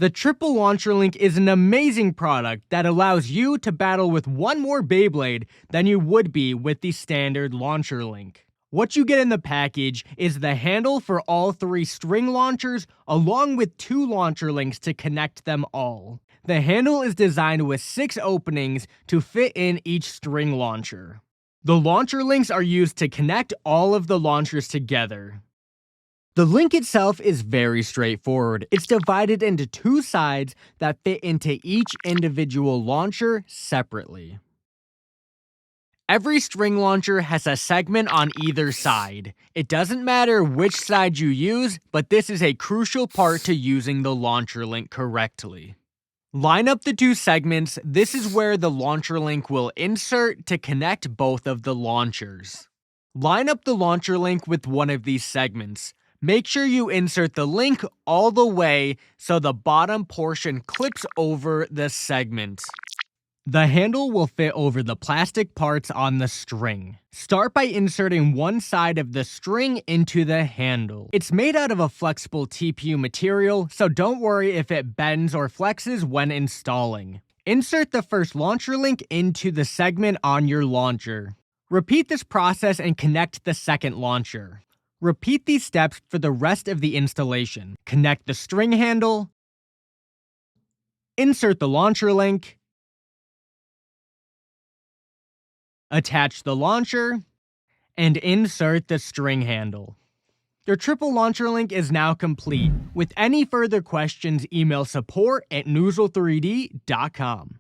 The triple launcher link is an amazing product that allows you to battle with one more Beyblade than you would be with the standard launcher link. What you get in the package is the handle for all 3 string launchers along with 2 launcher links to connect them all. The handle is designed with 6 openings to fit in each string launcher. The launcher links are used to connect all of the launchers together. The link itself is very straightforward. It's divided into 2 sides that fit into each individual launcher separately. Every string launcher has a segment on either side. It doesn't matter which side you use, but this is a crucial part to using the launcher link correctly. Line up the 2 segments. This is where the launcher link will insert to connect both of the launchers. Line up the launcher link with one of these segments. Make sure you insert the link all the way so the bottom portion clips over the segment. The handle will fit over the plastic parts on the string. Start by inserting one side of the string into the handle. It's made out of a flexible TPU material, so don't worry if it bends or flexes when installing. Insert the first launcher link into the segment on your launcher. Repeat this process and connect the second launcher. Repeat these steps for the rest of the installation. Connect the string handle, insert the launcher link, attach the launcher, and insert the string handle. Your triple launcher link is now complete. With any further questions, email support@noozle3d.com.